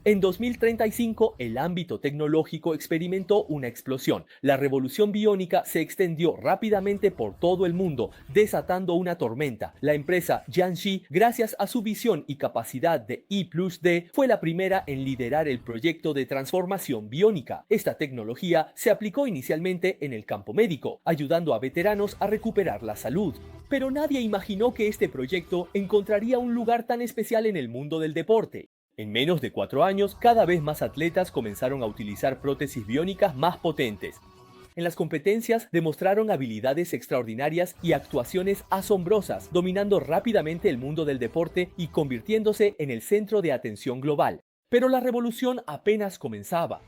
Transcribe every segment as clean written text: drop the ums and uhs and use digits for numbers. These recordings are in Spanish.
En 2035, el ámbito tecnológico experimentó una explosión. La revolución biónica se extendió rápidamente por todo el mundo, desatando una tormenta. La empresa Jiangxi, gracias a su visión y capacidad de I+D, fue la primera en liderar el proyecto de transformación biónica. Esta tecnología se aplicó inicialmente en el campo médico, ayudando a veteranos a recuperar la salud. Pero nadie imaginó que este proyecto encontraría un lugar tan especial en el mundo del deporte. En menos de 4 años, cada vez más atletas comenzaron a utilizar prótesis biónicas más potentes. En las competencias demostraron habilidades extraordinarias y actuaciones asombrosas, dominando rápidamente el mundo del deporte y convirtiéndose en el centro de atención global. Pero la revolución apenas comenzaba.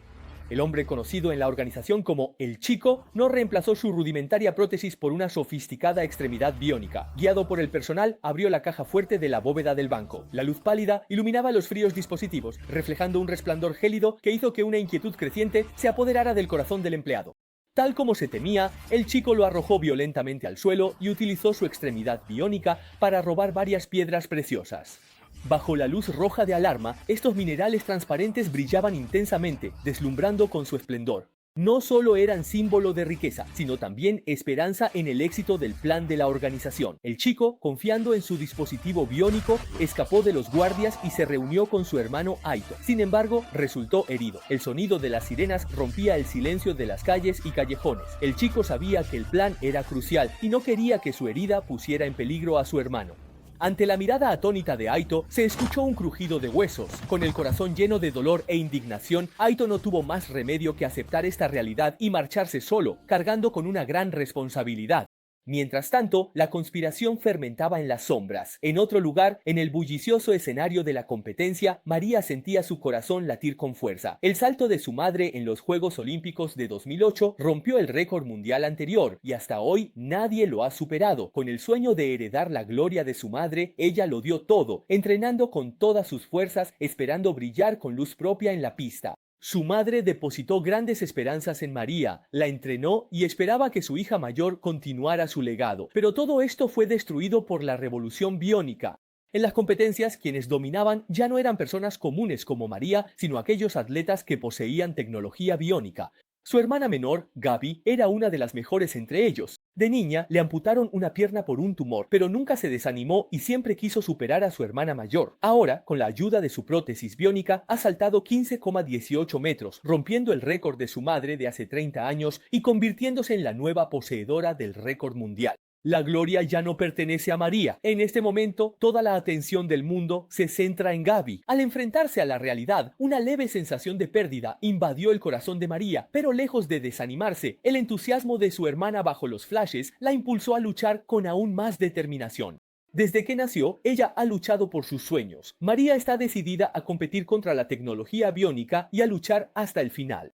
El hombre conocido en la organización como El Chico no reemplazó su rudimentaria prótesis por una sofisticada extremidad biónica. Guiado por el personal, abrió la caja fuerte de la bóveda del banco. La luz pálida iluminaba los fríos dispositivos, reflejando un resplandor gélido que hizo que una inquietud creciente se apoderara del corazón del empleado. Tal como se temía, el chico lo arrojó violentamente al suelo y utilizó su extremidad biónica para robar varias piedras preciosas. Bajo la luz roja de alarma, estos minerales transparentes brillaban intensamente, deslumbrando con su esplendor. No solo eran símbolo de riqueza, sino también esperanza en el éxito del plan de la organización. El chico, confiando en su dispositivo biónico, escapó de los guardias y se reunió con su hermano Aito. Sin embargo, resultó herido. El sonido de las sirenas rompía el silencio de las calles y callejones. El chico sabía que el plan era crucial y no quería que su herida pusiera en peligro a su hermano. Ante la mirada atónita de Aito, se escuchó un crujido de huesos. Con el corazón lleno de dolor e indignación, Aito no tuvo más remedio que aceptar esta realidad y marcharse solo, cargando con una gran responsabilidad. Mientras tanto, la conspiración fermentaba en las sombras. En otro lugar, en el bullicioso escenario de la competencia, María sentía su corazón latir con fuerza. El salto de su madre en los Juegos Olímpicos de 2008 rompió el récord mundial anterior, y hasta hoy nadie lo ha superado. Con el sueño de heredar la gloria de su madre, ella lo dio todo, entrenando con todas sus fuerzas, esperando brillar con luz propia en la pista. Su madre depositó grandes esperanzas en María, la entrenó y esperaba que su hija mayor continuara su legado. Pero todo esto fue destruido por la revolución biónica. En las competencias, quienes dominaban ya no eran personas comunes como María, sino aquellos atletas que poseían tecnología biónica. Su hermana menor, Gaby, era una de las mejores entre ellos. De niña, le amputaron una pierna por un tumor, pero nunca se desanimó y siempre quiso superar a su hermana mayor. Ahora, con la ayuda de su prótesis biónica, ha saltado 15,18 metros, rompiendo el récord de su madre de hace 30 años y convirtiéndose en la nueva poseedora del récord mundial. La gloria ya no pertenece a María. En este momento, toda la atención del mundo se centra en Gaby. Al enfrentarse a la realidad, una leve sensación de pérdida invadió el corazón de María, pero lejos de desanimarse, el entusiasmo de su hermana bajo los flashes la impulsó a luchar con aún más determinación. Desde que nació, ella ha luchado por sus sueños. María está decidida a competir contra la tecnología biónica y a luchar hasta el final.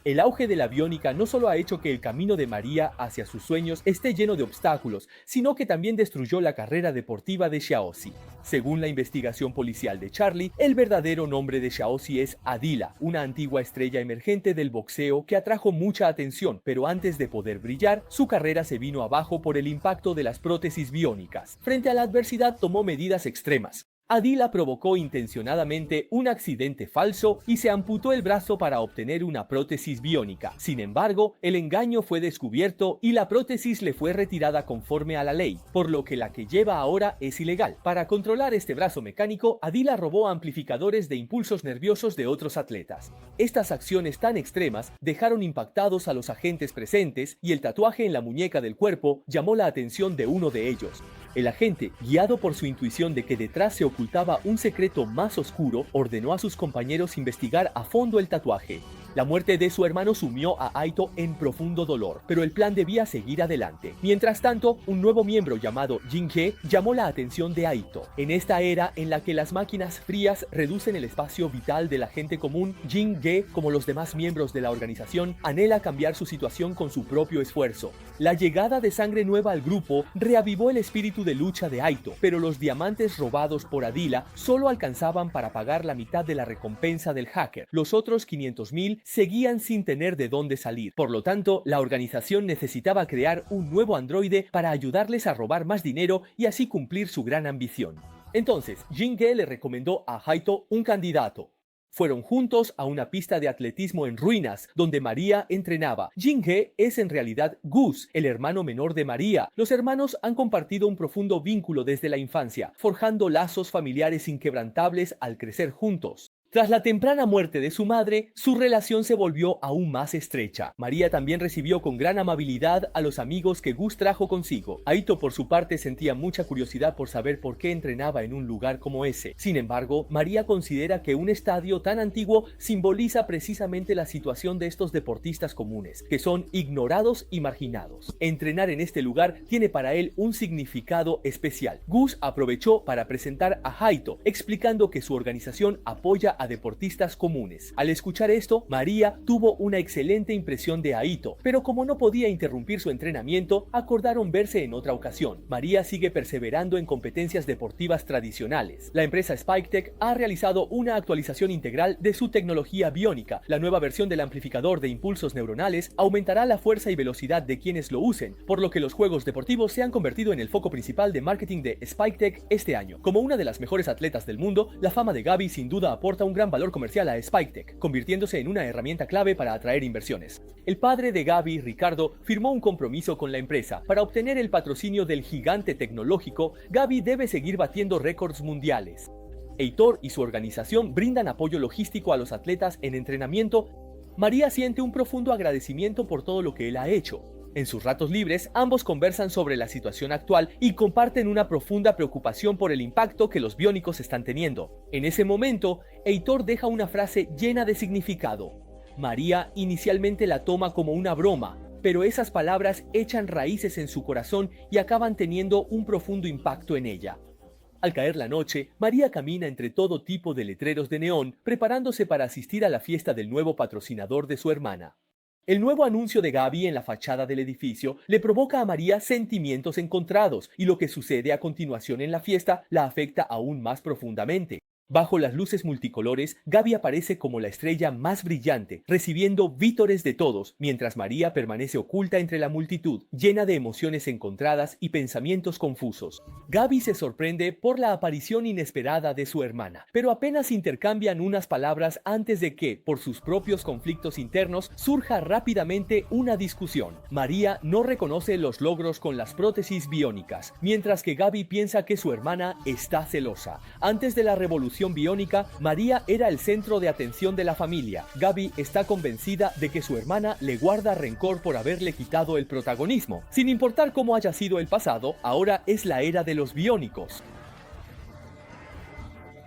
El auge de la biónica no solo ha hecho que el camino de María hacia sus sueños esté lleno de obstáculos, sino que también destruyó la carrera deportiva de Xiaoxi. Según la investigación policial de Charlie, el verdadero nombre de Xiaoxi es Adila, una antigua estrella emergente del boxeo que atrajo mucha atención, pero antes de poder brillar, su carrera se vino abajo por el impacto de las prótesis biónicas. Frente a la adversidad, tomó medidas extremas. Adila provocó intencionadamente un accidente falso y se amputó el brazo para obtener una prótesis biónica. Sin embargo, el engaño fue descubierto y la prótesis le fue retirada conforme a la ley, por lo que la que lleva ahora es ilegal. Para controlar este brazo mecánico, Adila robó amplificadores de impulsos nerviosos de otros atletas. Estas acciones tan extremas dejaron impactados a los agentes presentes y el tatuaje en la muñeca del cuerpo llamó la atención de uno de ellos. El agente, guiado por su intuición de que detrás se ocultaba un secreto más oscuro, ordenó a sus compañeros investigar a fondo el tatuaje. La muerte de su hermano sumió a Aito en profundo dolor, pero el plan debía seguir adelante. Mientras tanto, un nuevo miembro llamado Jin-Ge llamó la atención de Aito. En esta era en la que las máquinas frías reducen el espacio vital de la gente común, Jin-Ge, como los demás miembros de la organización, anhela cambiar su situación con su propio esfuerzo. La llegada de sangre nueva al grupo reavivó el espíritu de lucha de Aito, pero los diamantes robados por Adila solo alcanzaban para pagar la mitad de la recompensa del hacker. Los otros 500.000 seguían sin tener de dónde salir. Por lo tanto, la organización necesitaba crear un nuevo androide para ayudarles a robar más dinero y así cumplir su gran ambición. Entonces, Jin-Ge le recomendó a Aito un candidato. Fueron juntos a una pista de atletismo en ruinas, donde María entrenaba. Jin-Hee es en realidad Gus, el hermano menor de María. Los hermanos han compartido un profundo vínculo desde la infancia, forjando lazos familiares inquebrantables al crecer juntos. Tras la temprana muerte de su madre, su relación se volvió aún más estrecha. María también recibió con gran amabilidad a los amigos que Gus trajo consigo. Aito, por su parte, sentía mucha curiosidad por saber por qué entrenaba en un lugar como ese. Sin embargo, María considera que un estadio tan antiguo simboliza precisamente la situación de estos deportistas comunes, que son ignorados y marginados. Entrenar en este lugar tiene para él un significado especial. Gus aprovechó para presentar a Aito, explicando que su organización apoya a deportistas comunes. Al escuchar esto, María tuvo una excelente impresión de Aito, pero como no podía interrumpir su entrenamiento, acordaron verse en otra ocasión. María sigue perseverando en competencias deportivas tradicionales. La empresa SpikeTech ha realizado una actualización integral de su tecnología biónica. La nueva versión del amplificador de impulsos neuronales aumentará la fuerza y velocidad de quienes lo usen, por lo que los juegos deportivos se han convertido en el foco principal de marketing de SpikeTech este año. Como una de las mejores atletas del mundo, la fama de Gaby sin duda aporta un gran valor comercial a SpikeTech, convirtiéndose en una herramienta clave para atraer inversiones. El padre de Gaby, Ricardo, firmó un compromiso con la empresa. Para obtener el patrocinio del gigante tecnológico, Gaby debe seguir batiendo récords mundiales. Heitor y su organización brindan apoyo logístico a los atletas en entrenamiento. María siente un profundo agradecimiento por todo lo que él ha hecho. En sus ratos libres, ambos conversan sobre la situación actual y comparten una profunda preocupación por el impacto que los biónicos están teniendo. En ese momento, Heitor deja una frase llena de significado. María inicialmente la toma como una broma, pero esas palabras echan raíces en su corazón y acaban teniendo un profundo impacto en ella. Al caer la noche, María camina entre todo tipo de letreros de neón, preparándose para asistir a la fiesta del nuevo patrocinador de su hermana. El nuevo anuncio de Gaby en la fachada del edificio le provoca a María sentimientos encontrados, y lo que sucede a continuación en la fiesta la afecta aún más profundamente. Bajo las luces multicolores, Gaby aparece como la estrella más brillante, recibiendo vítores de todos, mientras María permanece oculta entre la multitud, llena de emociones encontradas y pensamientos confusos. Gaby se sorprende por la aparición inesperada de su hermana, pero apenas intercambian unas palabras antes de que, por sus propios conflictos internos, surja rápidamente una discusión. María no reconoce los logros con las prótesis biónicas, mientras que Gaby piensa que su hermana está celosa. Antes de la revolución biónica, María era el centro de atención de la familia. Gaby está convencida de que su hermana le guarda rencor por haberle quitado el protagonismo. Sin importar cómo haya sido el pasado, ahora es la era de los biónicos.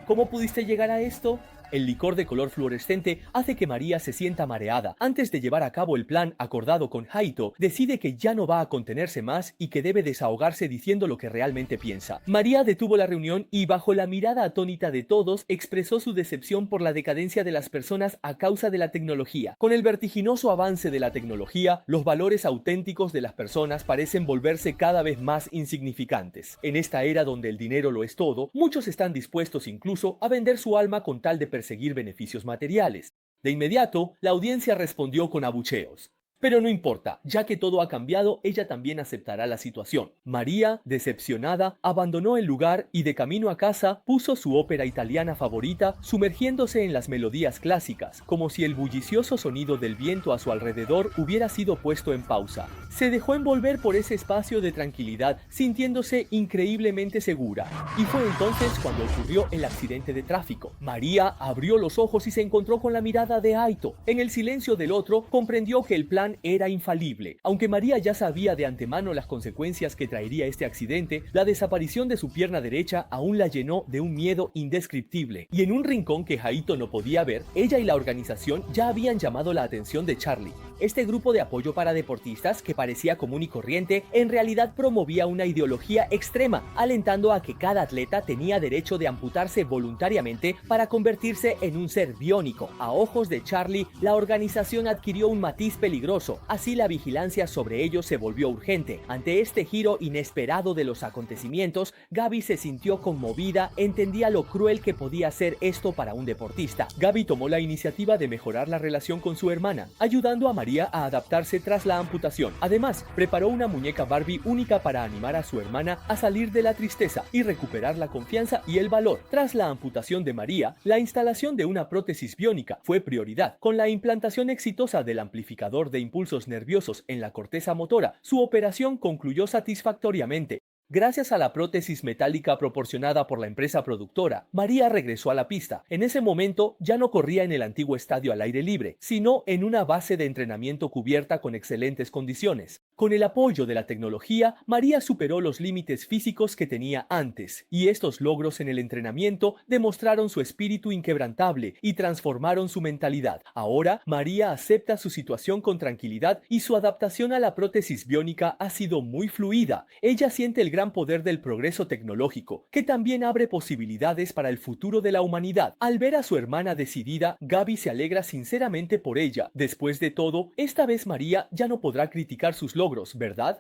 ¿Cómo pudiste llegar a esto? El licor de color fluorescente hace que María se sienta mareada. Antes de llevar a cabo el plan acordado con Aito, decide que ya no va a contenerse más y que debe desahogarse diciendo lo que realmente piensa. María detuvo la reunión y, bajo la mirada atónita de todos, expresó su decepción por la decadencia de las personas a causa de la tecnología. Con el vertiginoso avance de la tecnología, los valores auténticos de las personas parecen volverse cada vez más insignificantes. En esta era donde el dinero lo es todo, muchos están dispuestos incluso a vender su alma con tal de perseguir beneficios materiales. De inmediato, la audiencia respondió con abucheos. Pero no importa, ya que todo ha cambiado, ella también aceptará la situación. María, decepcionada, abandonó el lugar y de camino a casa puso su ópera italiana favorita, sumergiéndose en las melodías clásicas, como si el bullicioso sonido del viento a su alrededor hubiera sido puesto en pausa. Se dejó envolver por ese espacio de tranquilidad, sintiéndose increíblemente segura. Y fue entonces cuando ocurrió el accidente de tráfico. María abrió los ojos y se encontró con la mirada de Aito. En el silencio del otro, comprendió que el plan era infalible. Aunque María ya sabía de antemano las consecuencias que traería este accidente, la desaparición de su pierna derecha aún la llenó de un miedo indescriptible. Y en un rincón que Aito no podía ver, ella y la organización ya habían llamado la atención de Charlie. Este grupo de apoyo para deportistas, que parecía común y corriente, en realidad promovía una ideología extrema, alentando a que cada atleta tenía derecho de amputarse voluntariamente para convertirse en un ser biónico. A ojos de Charlie, la organización adquirió un matiz peligroso. Así la vigilancia sobre ellos se volvió urgente. Ante este giro inesperado de los acontecimientos, Gaby se sintió conmovida, entendía lo cruel que podía ser esto para un deportista. Gaby tomó la iniciativa de mejorar la relación con su hermana, ayudando a María María a adaptarse tras la amputación. Además, preparó una muñeca Barbie única para animar a su hermana a salir de la tristeza y recuperar la confianza y el valor. Tras la amputación de María, la instalación de una prótesis biónica fue prioridad. Con la implantación exitosa del amplificador de impulsos nerviosos en la corteza motora, su operación concluyó satisfactoriamente. Gracias a la prótesis metálica proporcionada por la empresa productora, María regresó a la pista. En ese momento ya no corría en el antiguo estadio al aire libre, sino en una base de entrenamiento cubierta con excelentes condiciones. Con el apoyo de la tecnología, María superó los límites físicos que tenía antes, y estos logros en el entrenamiento demostraron su espíritu inquebrantable y transformaron su mentalidad. Ahora, María acepta su situación con tranquilidad y su adaptación a la prótesis biónica ha sido muy fluida. Ella siente el gran poder del progreso tecnológico, que también abre posibilidades para el futuro de la humanidad. Al ver a su hermana decidida, Gaby se alegra sinceramente por ella. Después de todo, esta vez María ya no podrá criticar sus logros, ¿verdad?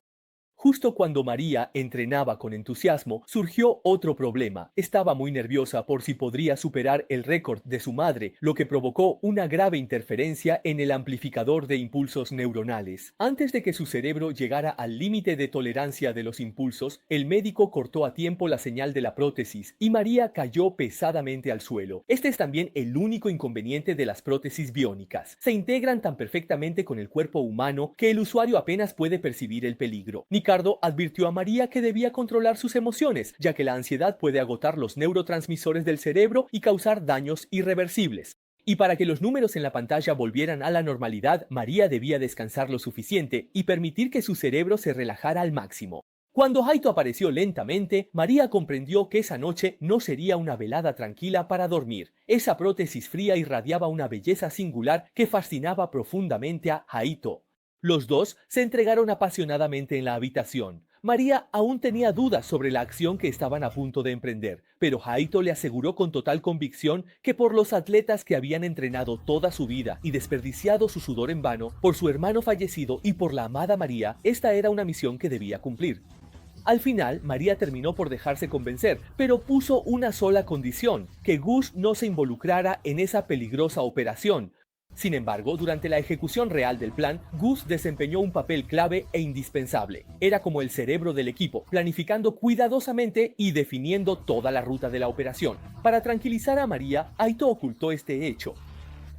Justo cuando María entrenaba con entusiasmo, surgió otro problema. Estaba muy nerviosa por si podría superar el récord de su madre, lo que provocó una grave interferencia en el amplificador de impulsos neuronales. Antes de que su cerebro llegara al límite de tolerancia de los impulsos, el médico cortó a tiempo la señal de la prótesis y María cayó pesadamente al suelo. Este es también el único inconveniente de las prótesis biónicas. Se integran tan perfectamente con el cuerpo humano que el usuario apenas puede percibir el peligro. Ricardo advirtió a María que debía controlar sus emociones, ya que la ansiedad puede agotar los neurotransmisores del cerebro y causar daños irreversibles. Y para que los números en la pantalla volvieran a la normalidad, María debía descansar lo suficiente y permitir que su cerebro se relajara al máximo. Cuando Haito apareció lentamente, María comprendió que esa noche no sería una velada tranquila para dormir. Esa prótesis fría irradiaba una belleza singular que fascinaba profundamente a Haito. Los dos se entregaron apasionadamente en la habitación. María aún tenía dudas sobre la acción que estaban a punto de emprender, pero Haito le aseguró con total convicción que por los atletas que habían entrenado toda su vida y desperdiciado su sudor en vano, por su hermano fallecido y por la amada María, esta era una misión que debía cumplir. Al final, María terminó por dejarse convencer, pero puso una sola condición: que Gus no se involucrara en esa peligrosa operación. Sin embargo, durante la ejecución real del plan, Gus desempeñó un papel clave e indispensable. Era como el cerebro del equipo, planificando cuidadosamente y definiendo toda la ruta de la operación. Para tranquilizar a María, Haito ocultó este hecho.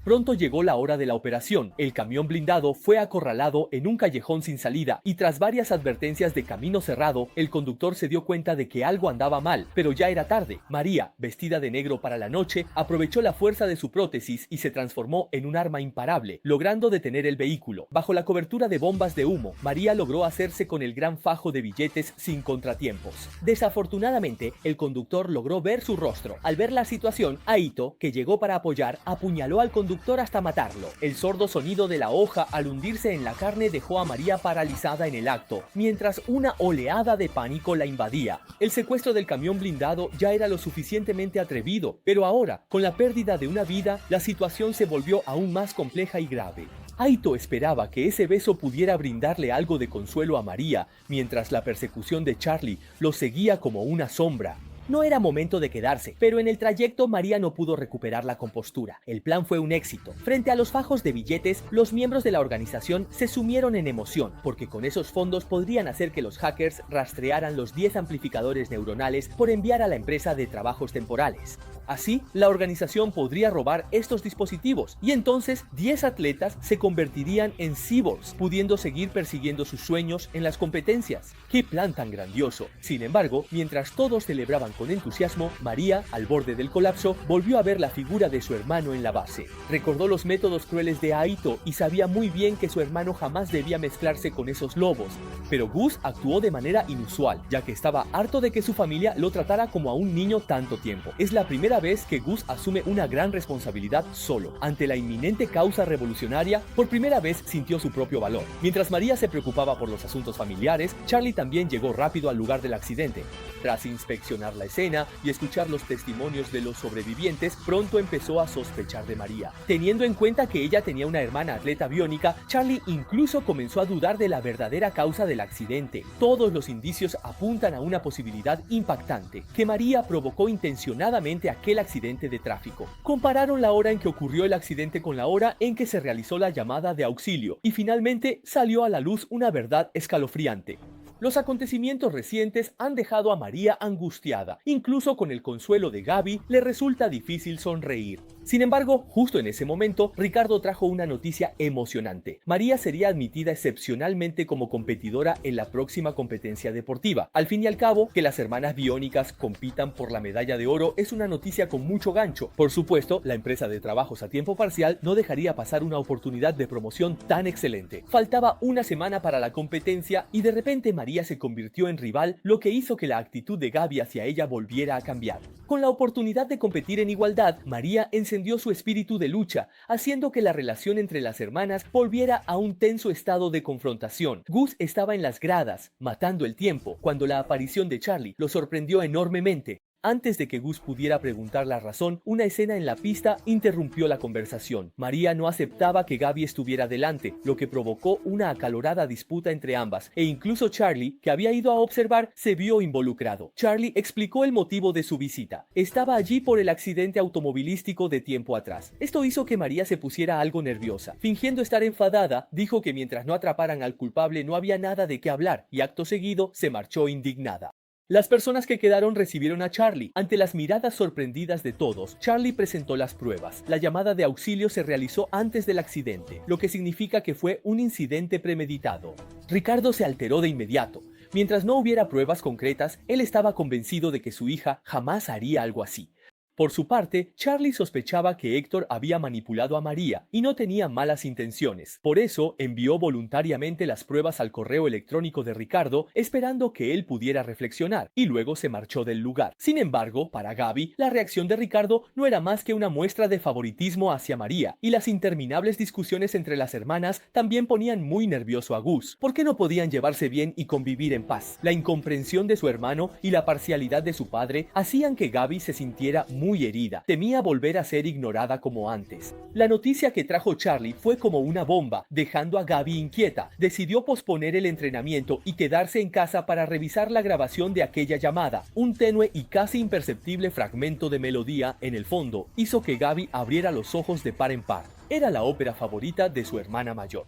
Pronto llegó la hora de la operación. El camión blindado fue acorralado en un callejón sin salida y tras varias advertencias de camino cerrado, el conductor se dio cuenta de que algo andaba mal, pero ya era tarde. María, vestida de negro para la noche, aprovechó la fuerza de su prótesis y se transformó en un arma imparable, logrando detener el vehículo. Bajo la cobertura de bombas de humo, María logró hacerse con el gran fajo de billetes sin contratiempos. Desafortunadamente, el conductor logró ver su rostro. Al ver la situación, Haito, que llegó para apoyar, apuñaló al conductor hasta matarlo. El sordo sonido de la hoja al hundirse en la carne dejó a María paralizada en el acto, mientras una oleada de pánico la invadía. El secuestro del camión blindado ya era lo suficientemente atrevido, pero ahora, con la pérdida de una vida, la situación se volvió aún más compleja y grave. Haito esperaba que ese beso pudiera brindarle algo de consuelo a María, mientras la persecución de Charlie lo seguía como una sombra. No era momento de quedarse, pero en el trayecto María no pudo recuperar la compostura. El plan fue un éxito. Frente a los fajos de billetes, los miembros de la organización se sumieron en emoción, porque con esos fondos podrían hacer que los hackers rastrearan los 10 amplificadores neuronales por enviar a la empresa de trabajos temporales. Así, la organización podría robar estos dispositivos y entonces 10 atletas se convertirían en cyborgs, pudiendo seguir persiguiendo sus sueños en las competencias. ¡Qué plan tan grandioso! Sin embargo, mientras todos celebraban con entusiasmo, María, al borde del colapso, volvió a ver la figura de su hermano en la base. Recordó los métodos crueles de Haito y sabía muy bien que su hermano jamás debía mezclarse con esos lobos. Pero Gus actuó de manera inusual, ya que estaba harto de que su familia lo tratara como a un niño tanto tiempo. Es la primera vez que Gus asume una gran responsabilidad solo. Ante la inminente causa revolucionaria, por primera vez sintió su propio valor. Mientras María se preocupaba por los asuntos familiares, Charlie también llegó rápido al lugar del accidente. Tras inspeccionar la escena y escuchar los testimonios de los sobrevivientes, pronto empezó a sospechar de María. Teniendo en cuenta que ella tenía una hermana atleta biónica, Charlie incluso comenzó a dudar de la verdadera causa del accidente. Todos los indicios apuntan a una posibilidad impactante, que María provocó intencionadamente a aquel accidente de tráfico. Compararon la hora en que ocurrió el accidente con la hora en que se realizó la llamada de auxilio y finalmente salió a la luz una verdad escalofriante. Los acontecimientos recientes han dejado a María angustiada. Incluso con el consuelo de Gaby, le resulta difícil sonreír. Sin embargo, justo en ese momento, Ricardo trajo una noticia emocionante. María sería admitida excepcionalmente como competidora en la próxima competencia deportiva. Al fin y al cabo, que las hermanas biónicas compitan por la medalla de oro es una noticia con mucho gancho. Por supuesto, la empresa de trabajos a tiempo parcial no dejaría pasar una oportunidad de promoción tan excelente. Faltaba una semana para la competencia y de repente María se convirtió en rival, lo que hizo que la actitud de Gaby hacia ella volviera a cambiar. Con la oportunidad de competir en igualdad, María encendió su espíritu de lucha, haciendo que la relación entre las hermanas volviera a un tenso estado de confrontación. Gus estaba en las gradas, matando el tiempo, cuando la aparición de Charlie lo sorprendió enormemente. Antes de que Gus pudiera preguntar la razón, una escena en la pista interrumpió la conversación. María no aceptaba que Gaby estuviera delante, lo que provocó una acalorada disputa entre ambas, e incluso Charlie, que había ido a observar, se vio involucrado. Charlie explicó el motivo de su visita. Estaba allí por el accidente automovilístico de tiempo atrás. Esto hizo que María se pusiera algo nerviosa. Fingiendo estar enfadada, dijo que mientras no atraparan al culpable no había nada de qué hablar, y acto seguido se marchó indignada. Las personas que quedaron recibieron a Charlie. Ante las miradas sorprendidas de todos, Charlie presentó las pruebas. La llamada de auxilio se realizó antes del accidente, lo que significa que fue un incidente premeditado. Ricardo se alteró de inmediato. Mientras no hubiera pruebas concretas, él estaba convencido de que su hija jamás haría algo así. Por su parte, Charlie sospechaba que Héctor había manipulado a María y no tenía malas intenciones. Por eso, envió voluntariamente las pruebas al correo electrónico de Ricardo, esperando que él pudiera reflexionar, y luego se marchó del lugar. Sin embargo, para Gaby, la reacción de Ricardo no era más que una muestra de favoritismo hacia María, y las interminables discusiones entre las hermanas también ponían muy nervioso a Gus. ¿Por qué no podían llevarse bien y convivir en paz? La incomprensión de su hermano y la parcialidad de su padre hacían que Gaby se sintiera muy herida. Temía volver a ser ignorada como antes. La noticia que trajo Charlie fue como una bomba, dejando a Gaby inquieta. Decidió posponer el entrenamiento y quedarse en casa para revisar la grabación de aquella llamada. Un tenue y casi imperceptible fragmento de melodía en el fondo hizo que Gaby abriera los ojos de par en par. Era la ópera favorita de su hermana mayor.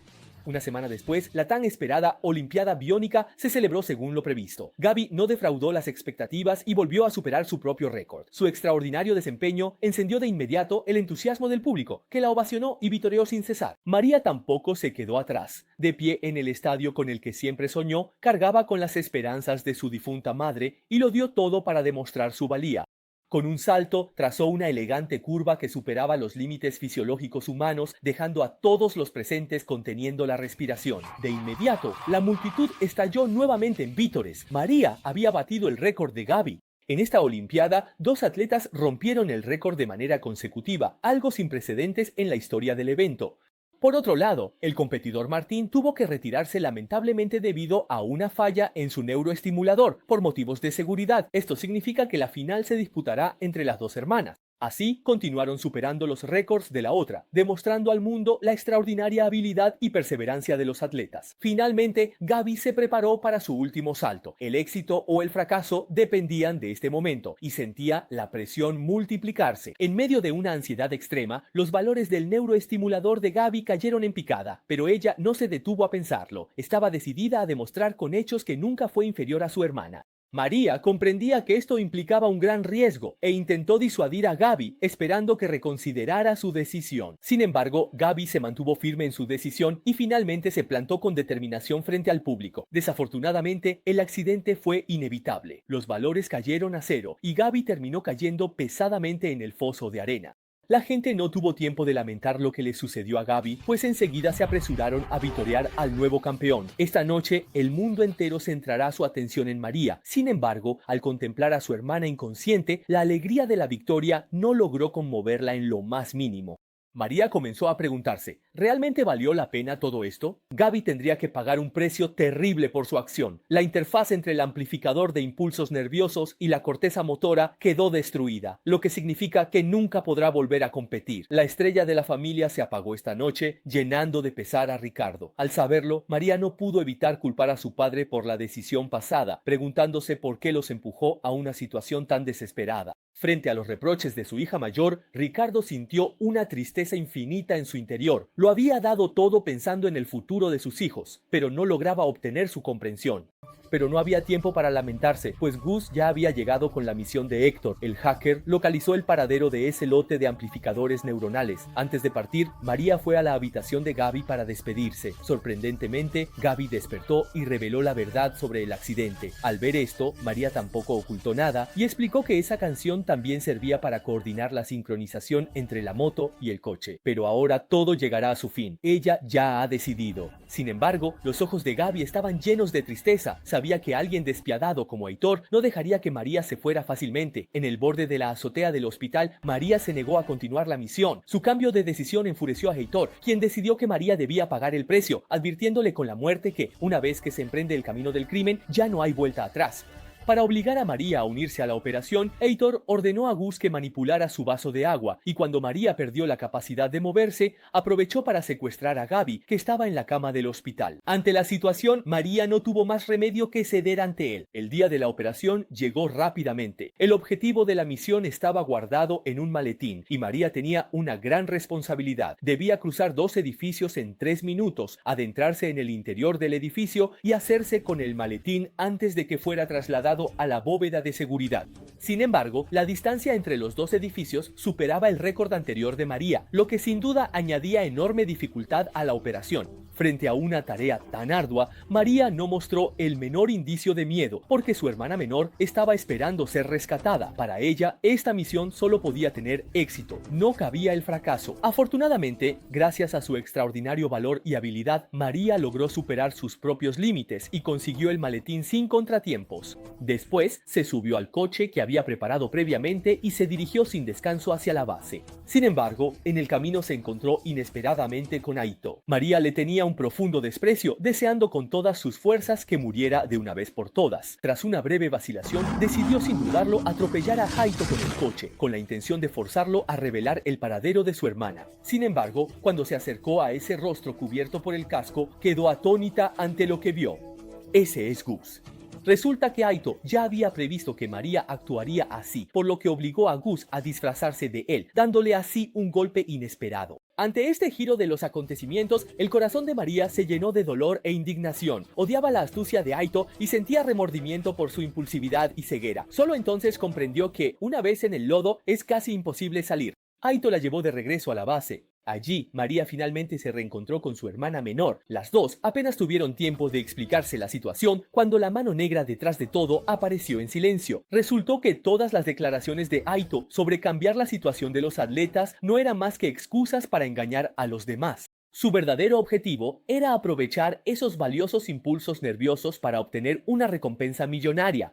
Una semana después, la tan esperada Olimpiada Biónica se celebró según lo previsto. Gaby no defraudó las expectativas y volvió a superar su propio récord. Su extraordinario desempeño encendió de inmediato el entusiasmo del público, que la ovacionó y vitoreó sin cesar. María tampoco se quedó atrás. De pie en el estadio con el que siempre soñó, cargaba con las esperanzas de su difunta madre y lo dio todo para demostrar su valía. Con un salto, trazó una elegante curva que superaba los límites fisiológicos humanos, dejando a todos los presentes conteniendo la respiración. De inmediato, la multitud estalló nuevamente en vítores. María había batido el récord de Gaby. En esta Olimpiada, dos atletas rompieron el récord de manera consecutiva, algo sin precedentes en la historia del evento. Por otro lado, el competidor Martín tuvo que retirarse lamentablemente debido a una falla en su neuroestimulador por motivos de seguridad. Esto significa que la final se disputará entre las dos hermanas. Así, continuaron superando los récords de la otra, demostrando al mundo la extraordinaria habilidad y perseverancia de los atletas. Finalmente, Gaby se preparó para su último salto. El éxito o el fracaso dependían de este momento y sentía la presión multiplicarse. En medio de una ansiedad extrema, los valores del neuroestimulador de Gaby cayeron en picada, pero ella no se detuvo a pensarlo. Estaba decidida a demostrar con hechos que nunca fue inferior a su hermana. María comprendía que esto implicaba un gran riesgo e intentó disuadir a Gaby, esperando que reconsiderara su decisión. Sin embargo, Gaby se mantuvo firme en su decisión y finalmente se plantó con determinación frente al público. Desafortunadamente, el accidente fue inevitable. Los valores cayeron a cero y Gaby terminó cayendo pesadamente en el foso de arena. La gente no tuvo tiempo de lamentar lo que le sucedió a Gaby, pues enseguida se apresuraron a vitorear al nuevo campeón. Esta noche, el mundo entero centrará su atención en María. Sin embargo, al contemplar a su hermana inconsciente, la alegría de la victoria no logró conmoverla en lo más mínimo. María comenzó a preguntarse, ¿realmente valió la pena todo esto? Gaby tendría que pagar un precio terrible por su acción. La interfaz entre el amplificador de impulsos nerviosos y la corteza motora quedó destruida, lo que significa que nunca podrá volver a competir. La estrella de la familia se apagó esta noche, llenando de pesar a Ricardo. Al saberlo, María no pudo evitar culpar a su padre por la decisión pasada, preguntándose por qué los empujó a una situación tan desesperada. Frente a los reproches de su hija mayor, Ricardo sintió una tristeza infinita en su interior. Lo había dado todo pensando en el futuro de sus hijos, pero no lograba obtener su comprensión. Pero no había tiempo para lamentarse, pues Gus ya había llegado con la misión de Héctor. El hacker localizó el paradero de ese lote de amplificadores neuronales. Antes de partir, María fue a la habitación de Gaby para despedirse. Sorprendentemente, Gaby despertó y reveló la verdad sobre el accidente. Al ver esto, María tampoco ocultó nada y explicó que esa canción también servía para coordinar la sincronización entre la moto y el coche. Pero ahora todo llegará a su fin. Ella ya ha decidido. Sin embargo, los ojos de Gaby estaban llenos de tristeza. Sabía que alguien despiadado como Heitor no dejaría que María se fuera fácilmente. En el borde de la azotea del hospital, María se negó a continuar la misión. Su cambio de decisión enfureció a Heitor, quien decidió que María debía pagar el precio, advirtiéndole con la muerte que, una vez que se emprende el camino del crimen, ya no hay vuelta atrás. Para obligar a María a unirse a la operación, Heitor ordenó a Gus que manipulara su vaso de agua, y cuando María perdió la capacidad de moverse, aprovechó para secuestrar a Gaby, que estaba en la cama del hospital. Ante la situación, María no tuvo más remedio que ceder ante él. El día de la operación llegó rápidamente. El objetivo de la misión estaba guardado en un maletín, y María tenía una gran responsabilidad. Debía cruzar 2 edificios en 3 minutos, adentrarse en el interior del edificio y hacerse con el maletín antes de que fuera trasladado a la bóveda de seguridad. Sin embargo, la distancia entre los 2 edificios superaba el récord anterior de María, lo que sin duda añadía enorme dificultad a la operación. Frente a una tarea tan ardua, María no mostró el menor indicio de miedo, porque su hermana menor estaba esperando ser rescatada. Para ella, esta misión solo podía tener éxito, no cabía el fracaso. Afortunadamente, gracias a su extraordinario valor y habilidad, María logró superar sus propios límites y consiguió el maletín sin contratiempos. Después, se subió al coche que había preparado previamente y se dirigió sin descanso hacia la base. Sin embargo, en el camino se encontró inesperadamente con Aito. María le tenía un profundo desprecio, deseando con todas sus fuerzas que muriera de una vez por todas. Tras una breve vacilación, decidió sin dudarlo atropellar a Aito con el coche, con la intención de forzarlo a revelar el paradero de su hermana. Sin embargo, cuando se acercó a ese rostro cubierto por el casco, quedó atónita ante lo que vio. Ese es Gus. Resulta que Aito ya había previsto que María actuaría así, por lo que obligó a Gus a disfrazarse de él, dándole así un golpe inesperado. Ante este giro de los acontecimientos, el corazón de María se llenó de dolor e indignación. Odiaba la astucia de Aito y sentía remordimiento por su impulsividad y ceguera. Solo entonces comprendió que, una vez en el lodo, es casi imposible salir. Aito la llevó de regreso a la base. Allí, María finalmente se reencontró con su hermana menor. Las dos apenas tuvieron tiempo de explicarse la situación cuando la mano negra detrás de todo apareció en silencio. Resultó que todas las declaraciones de Aito sobre cambiar la situación de los atletas no eran más que excusas para engañar a los demás. Su verdadero objetivo era aprovechar esos valiosos impulsos nerviosos para obtener una recompensa millonaria.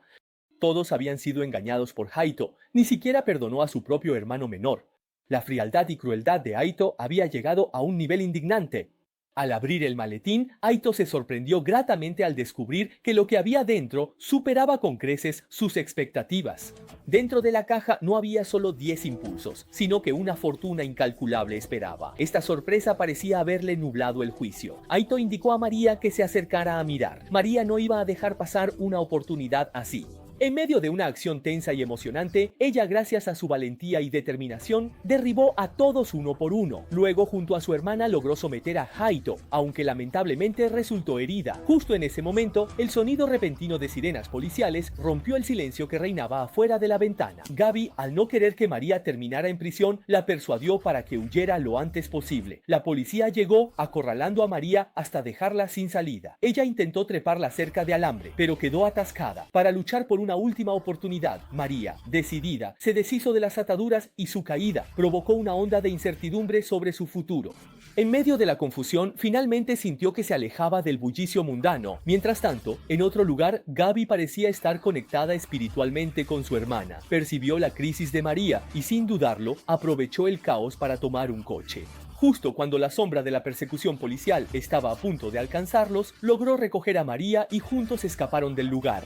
Todos habían sido engañados por Aito, ni siquiera perdonó a su propio hermano menor. La frialdad y crueldad de Aito había llegado a un nivel indignante. Al abrir el maletín, Aito se sorprendió gratamente al descubrir que lo que había dentro superaba con creces sus expectativas. Dentro de la caja no había solo 10 impulsos, sino que una fortuna incalculable esperaba. Esta sorpresa parecía haberle nublado el juicio. Aito indicó a María que se acercara a mirar. María no iba a dejar pasar una oportunidad así. En medio de una acción tensa y emocionante, ella, gracias a su valentía y determinación, derribó a todos uno por uno. Luego, junto a su hermana, logró someter a Aito, aunque lamentablemente resultó herida. Justo en ese momento, el sonido repentino de sirenas policiales rompió el silencio que reinaba afuera de la ventana. Gaby, al no querer que María terminara en prisión, la persuadió para que huyera lo antes posible. La policía llegó, acorralando a María hasta dejarla sin salida. Ella intentó trepar la cerca de alambre, pero quedó atascada. Para luchar por una última oportunidad, María, decidida, se deshizo de las ataduras y su caída provocó una onda de incertidumbre sobre su futuro. En medio de la confusión, finalmente sintió que se alejaba del bullicio mundano. Mientras tanto, en otro lugar, Gaby parecía estar conectada espiritualmente con su hermana. Percibió la crisis de María y, sin dudarlo, aprovechó el caos para tomar un coche. Justo cuando la sombra de la persecución policial estaba a punto de alcanzarlos, logró recoger a María y juntos escaparon del lugar.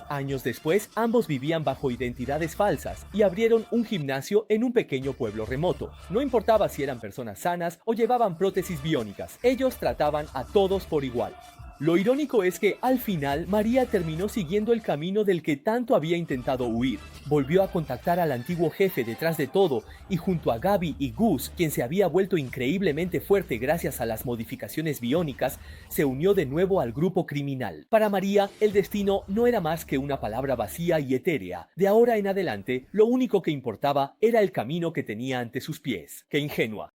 Años después, ambos vivían bajo identidades falsas y abrieron un gimnasio en un pequeño pueblo remoto. No importaba si eran personas sanas o llevaban prótesis biónicas, ellos trataban a todos por igual. Lo irónico es que, al final, María terminó siguiendo el camino del que tanto había intentado huir. Volvió a contactar al antiguo jefe detrás de todo, y junto a Gabi y Gus, quien se había vuelto increíblemente fuerte gracias a las modificaciones biónicas, se unió de nuevo al grupo criminal. Para María, el destino no era más que una palabra vacía y etérea. De ahora en adelante, lo único que importaba era el camino que tenía ante sus pies. ¡Qué ingenua!